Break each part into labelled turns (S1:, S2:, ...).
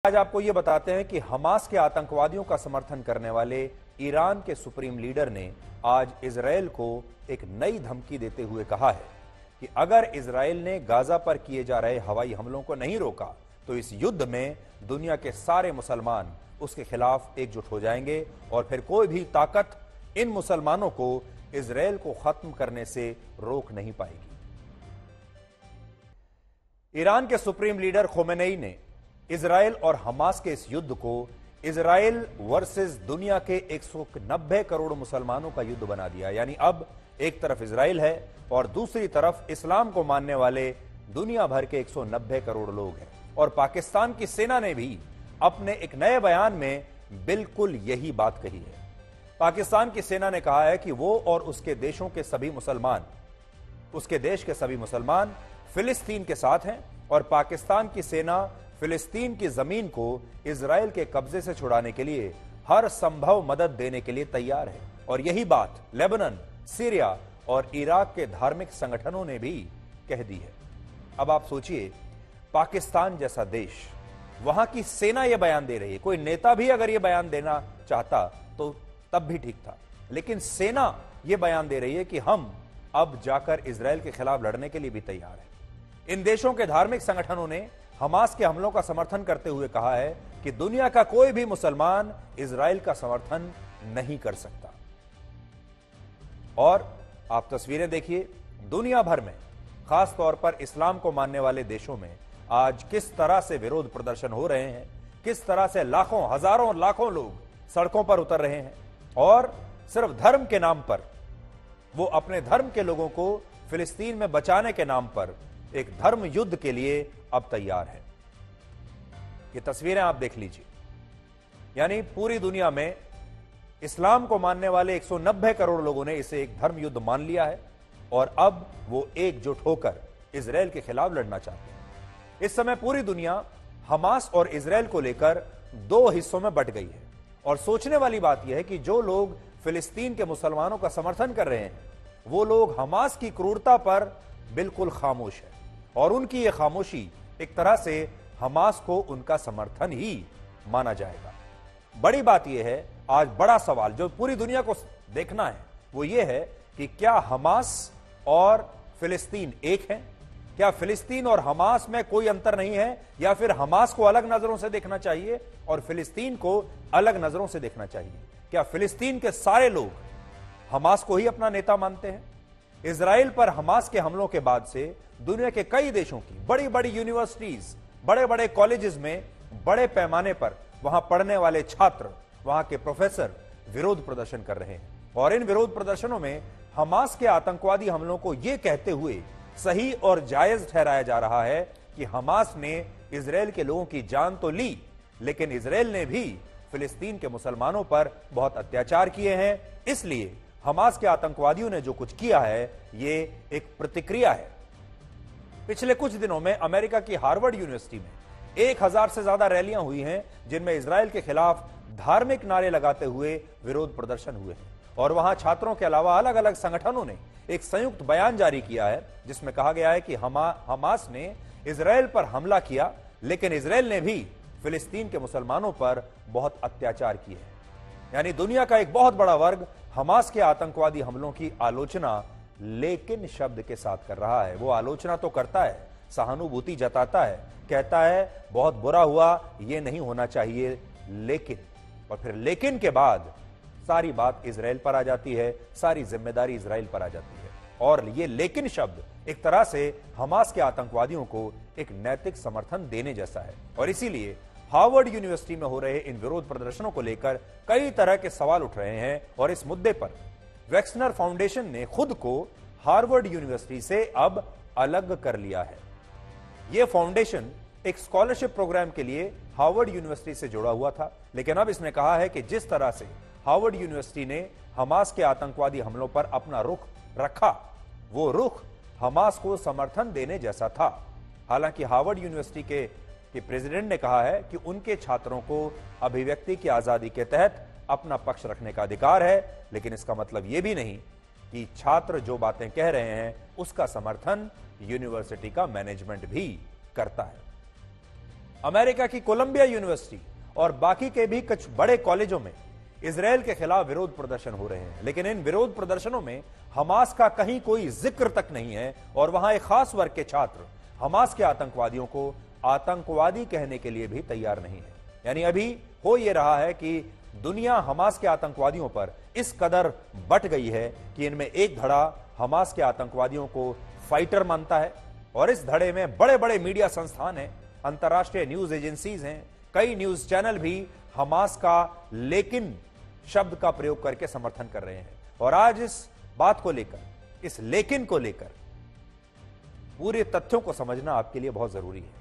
S1: आज आपको यह बताते हैं कि हमास के आतंकवादियों का समर्थन करने वाले ईरान के सुप्रीम लीडर ने आज इजरायल को एक नई धमकी देते हुए कहा है कि अगर इजरायल ने गाजा पर किए जा रहे हवाई हमलों को नहीं रोका तो इस युद्ध में दुनिया के सारे मुसलमान उसके खिलाफ एकजुट हो जाएंगे और फिर कोई भी ताकत इन मुसलमानों को इजरायल को खत्म करने से रोक नहीं पाएगी। ईरान के सुप्रीम लीडर खोमेनी ने इजरायल और हमास के इस युद्ध को इजरायल वर्सेस दुनिया के 190 करोड़ मुसलमानों का युद्ध बना दिया। यानी अब एक तरफ इजरायल है और दूसरी तरफ इस्लाम को मानने वाले दुनिया भर के 190 करोड़ लोग हैं। और पाकिस्तान की सेना ने भी अपने एक नए बयान में बिल्कुल यही बात कही है। पाकिस्तान की सेना ने कहा है कि वो और उसके देशों के सभी मुसलमान, उसके देश के सभी मुसलमान फिलिस्तीन के साथ हैं और पाकिस्तान की सेना फिलिस्तीन की जमीन को इजरायल के कब्जे से छुड़ाने के लिए हर संभव मदद देने के लिए तैयार है। और यही बात लेबनान, सीरिया और इराक के धार्मिक संगठनों ने भी कह दी है। अब आप सोचिए, पाकिस्तान जैसा देश, वहां की सेना यह बयान दे रही है। कोई नेता भी अगर यह बयान देना चाहता तो तब भी ठीक था, लेकिन सेना यह बयान दे रही है कि हम अब जाकर इजरायल के खिलाफ लड़ने के लिए भी तैयार है। इन देशों के धार्मिक संगठनों ने हमास के हमलों का समर्थन करते हुए कहा है कि दुनिया का कोई भी मुसलमान इजरायल का समर्थन नहीं कर सकता। और आप तस्वीरें देखिए, दुनिया भर में, खास तौर पर इस्लाम को मानने वाले देशों में आज किस तरह से विरोध प्रदर्शन हो रहे हैं, किस तरह से लाखों, हजारों, लाखों लोग सड़कों पर उतर रहे हैं और सिर्फ धर्म के नाम पर वो अपने धर्म के लोगों को फिलिस्तीन में बचाने के नाम पर एक धर्म युद्ध के लिए अब तैयार है। ये तस्वीरें आप देख लीजिए। यानी पूरी दुनिया में इस्लाम को मानने वाले 190 करोड़ लोगों ने इसे एक धर्म युद्ध मान लिया है और अब वो एकजुट होकर इजरायल के खिलाफ लड़ना चाहते हैं। इस समय पूरी दुनिया हमास और इजरायल को लेकर दो हिस्सों में बट गई है। और सोचने वाली बात यह है कि जो लोग फिलिस्तीन के मुसलमानों का समर्थन कर रहे हैं वो लोग हमास की क्रूरता पर बिल्कुल खामोश है और उनकी यह खामोशी एक तरह से हमास को उनका समर्थन ही माना जाएगा। बड़ी बात यह है, आज बड़ा सवाल जो पूरी दुनिया को देखना है वो ये है कि क्या हमास और फिलिस्तीन एक हैं? क्या फिलिस्तीन और हमास में कोई अंतर नहीं है, या फिर हमास को अलग नजरों से देखना चाहिए और फिलिस्तीन को अलग नजरों से देखना चाहिए? क्या फिलिस्तीन के सारे लोग हमास को ही अपना नेता मानते हैं? इजराइल पर हमास के हमलों के बाद से दुनिया के कई देशों की बड़ी बड़ी यूनिवर्सिटीज, बड़े बड़े कॉलेजेस में बड़े पैमाने पर वहां पढ़ने वाले छात्र, वहां के प्रोफेसर विरोध प्रदर्शन कर रहे हैं। और इन विरोध प्रदर्शनों में हमास के आतंकवादी हमलों को यह कहते हुए सही और जायज ठहराया जा रहा है कि हमास ने इजरायल के लोगों की जान तो ली, लेकिन इजरायल ने भी फिलिस्तीन के मुसलमानों पर बहुत अत्याचार किए हैं। इसलिए हमास के आतंकवादियों ने जो कुछ किया है ये एक प्रतिक्रिया है। पिछले कुछ दिनों में अमेरिका की हार्वर्ड यूनिवर्सिटी में 1000 से ज्यादा रैलियां हुई हैं जिनमें इजरायल के खिलाफ धार्मिक नारे लगाते हुए विरोध प्रदर्शन हुए हैं। और वहां छात्रों के अलावा अलग अलग संगठनों ने एक संयुक्त बयान जारी किया है जिसमें कहा गया है कि हमास ने इजरायल पर हमला किया, लेकिन इजरायल ने भी फिलिस्तीन के मुसलमानों पर बहुत अत्याचार किए हैं। यानी दुनिया का एक बहुत बड़ा वर्ग हमास के आतंकवादी हमलों की आलोचना लेकिन शब्द के साथ कर रहा है। वो आलोचना तो करता है, सहानुभूति जताता है, कहता है बहुत बुरा हुआ, ये नहीं होना चाहिए, लेकिन, और फिर लेकिन के बाद सारी बात इजरायल पर आ जाती है, सारी जिम्मेदारी इजरायल पर आ जाती है। और ये लेकिन शब्द एक तरह से हमास के आतंकवादियों को एक नैतिक समर्थन देने जैसा है। और इसीलिए हार्वर्ड यूनिवर्सिटी में हो रहे इन विरोध प्रदर्शनों को लेकर कई तरह के सवाल उठ रहे हैं। और इस मुद्दे पर वेक्सनर फाउंडेशन ने खुद को हार्वर्ड यूनिवर्सिटी से अब अलग कर लिया है। यह फाउंडेशन एक स्कॉलरशिप प्रोग्राम के लिए हार्वर्ड यूनिवर्सिटी से जुड़ा हुआ था, लेकिन अब इसने कहा है कि जिस तरह से हार्वर्ड यूनिवर्सिटी ने हमास के आतंकवादी हमलों पर अपना रुख रखा, वो रुख हमास को समर्थन देने जैसा था। हालांकि हार्वर्ड यूनिवर्सिटी के प्रेसिडेंट ने कहा है कि उनके छात्रों को अभिव्यक्ति की आजादी के तहत अपना पक्ष रखने का अधिकार है, लेकिन इसका मतलब यह भी नहीं कि छात्र जो बातें कह रहे हैं उसका समर्थन यूनिवर्सिटी का मैनेजमेंट भी करता है। अमेरिका की कोलंबिया यूनिवर्सिटी और बाकी के भी कुछ बड़े कॉलेजों में इजराइल के खिलाफ विरोध प्रदर्शन हो रहे हैं, लेकिन इन विरोध प्रदर्शनों में हमास का कहीं कोई जिक्र तक नहीं है और वहां एक खास वर्ग के छात्र हमास के आतंकवादियों को आतंकवादी कहने के लिए भी तैयार नहीं है। यानी अभी हो यह रहा है कि दुनिया हमास के आतंकवादियों पर इस कदर बट गई है कि इनमें एक धड़ा हमास के आतंकवादियों को फाइटर मानता है और इस धड़े में बड़े बड़े मीडिया संस्थान हैं, अंतर्राष्ट्रीय न्यूज एजेंसीज हैं, कई न्यूज चैनल भी हमास का लेकिन शब्द का प्रयोग करके समर्थन कर रहे हैं। और आज इस बात को लेकर, इस लेकिन को लेकर पूरे तथ्यों को समझना आपके लिए बहुत जरूरी है।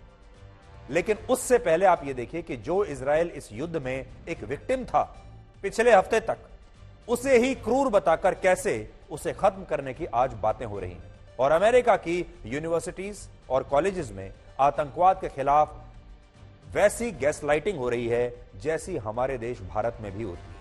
S1: लेकिन उससे पहले आप यह देखिए कि जो इजराइल इस युद्ध में एक विक्टिम था पिछले हफ्ते तक, उसे ही क्रूर बताकर कैसे उसे खत्म करने की आज बातें हो रही हैं। और अमेरिका की यूनिवर्सिटीज और कॉलेजेस में आतंकवाद के खिलाफ वैसी गैसलाइटिंग हो रही है जैसी हमारे देश भारत में भी होती है।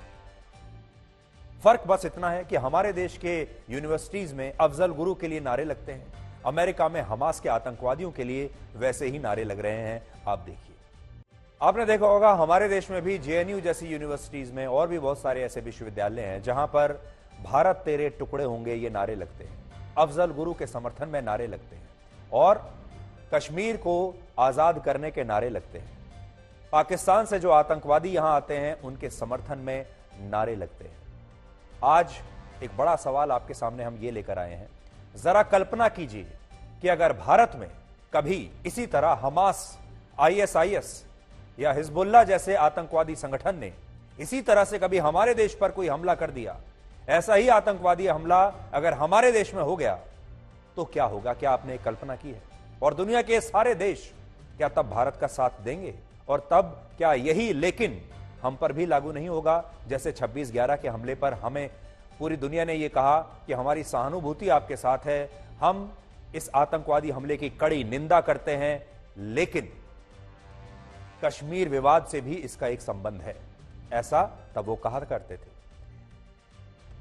S1: फर्क बस इतना है कि हमारे देश के यूनिवर्सिटीज में अफजल गुरु के लिए नारे लगते हैं, अमेरिका में हमास के आतंकवादियों के लिए वैसे ही नारे लग रहे हैं। आप देखिए, आपने देखा होगा हमारे देश में भी जेएनयू जैसी यूनिवर्सिटीज में और भी बहुत सारे ऐसे विश्वविद्यालय हैं जहां पर भारत तेरे टुकड़े होंगे ये नारे लगते हैं, अफजल गुरु के समर्थन में नारे लगते हैं और कश्मीर को आजाद करने के नारे लगते हैं। पाकिस्तान से जो आतंकवादी यहां आते हैं उनके समर्थन में नारे लगते हैं। आज एक बड़ा सवाल आपके सामने हम ये लेकर आए हैं, जरा कल्पना कीजिए कि अगर भारत में कभी इसी तरह हमास, आईएसआईएस या हिजबुल्लाह जैसे आतंकवादी संगठन ने इसी तरह से कभी हमारे देश पर कोई हमला कर दिया, ऐसा ही आतंकवादी हमला अगर हमारे देश में हो गया तो क्या होगा? क्या आपने कल्पना की है? और दुनिया के सारे देश क्या तब भारत का साथ देंगे? और तब क्या यही लेकिन हम पर भी लागू नहीं होगा? जैसे 26/11 के हमले पर हमें पूरी दुनिया ने यह कहा कि हमारी सहानुभूति आपके साथ है, हम इस आतंकवादी हमले की कड़ी निंदा करते हैं, लेकिन कश्मीर विवाद से भी इसका एक संबंध है, ऐसा तब वो कहा करते थे।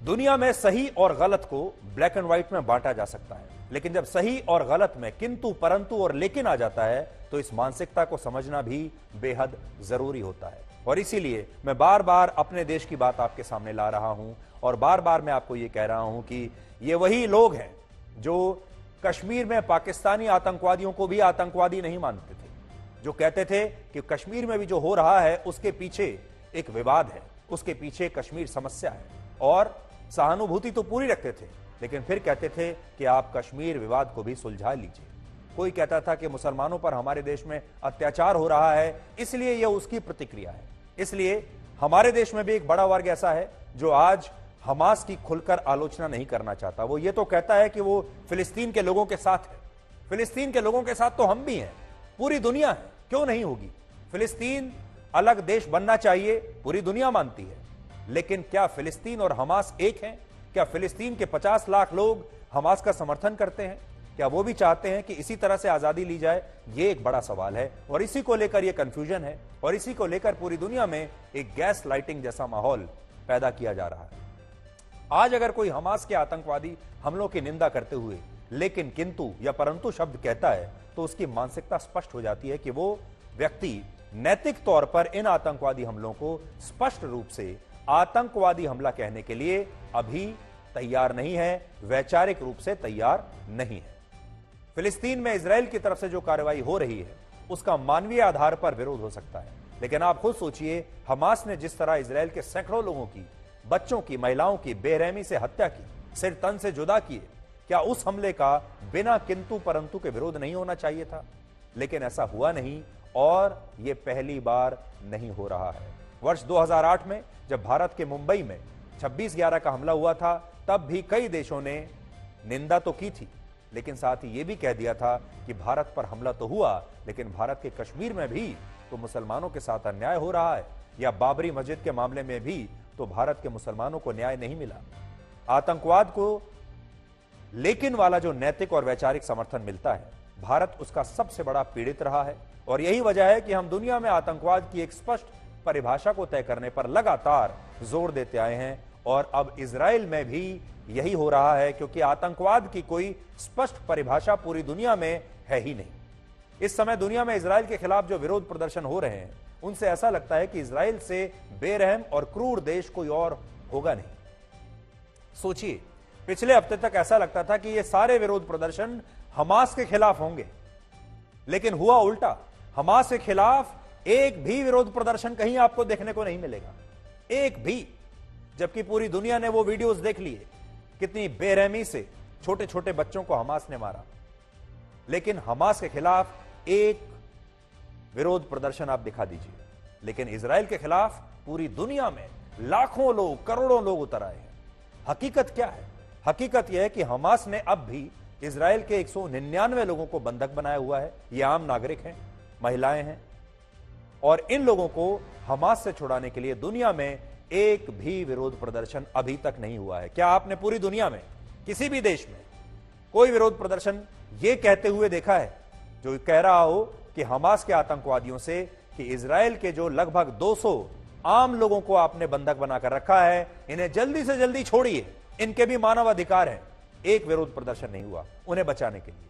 S1: दुनिया में सही और गलत को ब्लैक एंड व्हाइट में बांटा जा सकता है, लेकिन जब सही और गलत में किंतु, परंतु और लेकिन आ जाता है तो इस मानसिकता को समझना भी बेहद जरूरी होता है। और इसीलिए मैं बार बार अपने देश की बात आपके सामने ला रहा हूं और बार बार मैं आपको यह कह रहा हूं कि ये वही लोग हैं जो कश्मीर में पाकिस्तानी आतंकवादियों को भी आतंकवादी नहीं मानते थे, जो कहते थे कि कश्मीर में भी जो हो रहा है उसके पीछे एक विवाद है, उसके पीछे कश्मीर समस्या है, और सहानुभूति तो पूरी रखते थे, लेकिन फिर कहते थे कि आप कश्मीर विवाद को भी सुलझा लीजिए। कोई कहता था कि मुसलमानों पर हमारे देश में अत्याचार हो रहा है, इसलिए यह उसकी प्रतिक्रिया है। इसलिए हमारे देश में भी एक बड़ा वर्ग ऐसा है जो आज हमास की खुलकर आलोचना नहीं करना चाहता। वो ये तो कहता है कि वो फिलिस्तीन के लोगों के साथ है। फिलिस्तीन के लोगों के साथ तो हम भी हैं, पूरी दुनिया है, क्यों नहीं होगी? फिलिस्तीन अलग देश बनना चाहिए, पूरी दुनिया मानती है, लेकिन क्या फिलिस्तीन और हमास एक हैं? क्या फिलिस्तीन के 50 लाख लोग हमास का समर्थन करते हैं? क्या वो भी चाहते हैं कि इसी तरह से आजादी ली जाए? ये एक बड़ा सवाल है और इसी को लेकर ये कंफ्यूजन है और इसी को लेकर पूरी दुनिया में एक गैस लाइटिंग जैसा माहौल पैदा किया जा रहा है। आज अगर कोई हमास के आतंकवादी हमलों की निंदा करते हुए लेकिन, किंतु या परंतु शब्द कहता है तो उसकी मानसिकता स्पष्ट हो जाती है कि वो व्यक्ति नैतिक तौर पर इन आतंकवादी हमलों को स्पष्ट रूप से आतंकवादी हमला कहने के लिए अभी तैयार नहीं है, वैचारिक रूप से तैयार नहीं है। फिलिस्तीन में इजराइल की तरफ से जो कार्रवाई हो रही है उसका मानवीय आधार पर विरोध हो सकता है, लेकिन आप खुद सोचिए, हमास ने जिस तरह इजराइल के सैकड़ों लोगों की, बच्चों की, महिलाओं की बेरहमी से हत्या की, सिर तन से जुदा किए, क्या उस हमले का बिना किंतु परंतु के विरोध नहीं होना चाहिए था? लेकिन ऐसा हुआ नहीं और यह पहली बार नहीं हो रहा है। वर्ष 2008 में जब भारत के मुंबई में 26/11 का हमला हुआ था, तब भी कई देशों ने निंदा तो की थी, लेकिन साथ ही यह भी कह दिया था कि भारत पर हमला तो हुआ, लेकिन भारत के कश्मीर में भी तो मुसलमानों के साथ अन्याय हो रहा है, या बाबरी मस्जिद के मामले में भी तो भारत के मुसलमानों को न्याय नहीं मिला। आतंकवाद को लेकिन वाला जो नैतिक और वैचारिक समर्थन मिलता है, भारत उसका सबसे बड़ा पीड़ित रहा है और यही वजह है कि हम दुनिया में आतंकवाद की एक स्पष्ट परिभाषा को तय करने पर लगातार जोर देते आए हैं और अब इजराइल में भी यही हो रहा है, क्योंकि आतंकवाद की कोई स्पष्ट परिभाषा पूरी दुनिया में है ही नहीं। इस समय दुनिया में इजराइल के खिलाफ जो विरोध प्रदर्शन हो रहे हैं, उनसे ऐसा लगता है कि इजराइल से बेरहम और क्रूर देश कोई और होगा नहीं। सोचिए, पिछले हफ्ते तक ऐसा लगता था कि ये सारे विरोध प्रदर्शन हमास के खिलाफ होंगे, लेकिन हुआ उल्टा। हमास के खिलाफ एक भी विरोध प्रदर्शन कहीं आपको देखने को नहीं मिलेगा, एक भी। जबकि पूरी दुनिया ने वो वीडियोस देख लिए, कितनी बेरहमी से छोटे छोटे बच्चों को हमास ने मारा, लेकिन हमास के खिलाफ एक विरोध प्रदर्शन आप दिखा दीजिए। लेकिन इजराइल के खिलाफ पूरी दुनिया में लाखों लोग, करोड़ों लोग उतर आए हैं। हकीकत क्या है? हकीकत यह है कि हमास ने अब भी इजराइल के 199 लोगों को बंधक बनाया हुआ है। ये आम नागरिक हैं, महिलाएं हैं, और इन लोगों को हमास से छुड़ाने के लिए दुनिया में एक भी विरोध प्रदर्शन अभी तक नहीं हुआ है। क्या आपने पूरी दुनिया में किसी भी देश में कोई विरोध प्रदर्शन यह कहते हुए देखा है जो कह रहा हो कि हमास के आतंकवादियों से कि इजराइल के जो लगभग 200 आम लोगों को आपने बंधक बनाकर रखा है, इन्हें जल्दी से जल्दी छोड़िए, इनके भी मानव अधिकार हैं? एक विरोध प्रदर्शन नहीं हुआ उन्हें बचाने के लिए।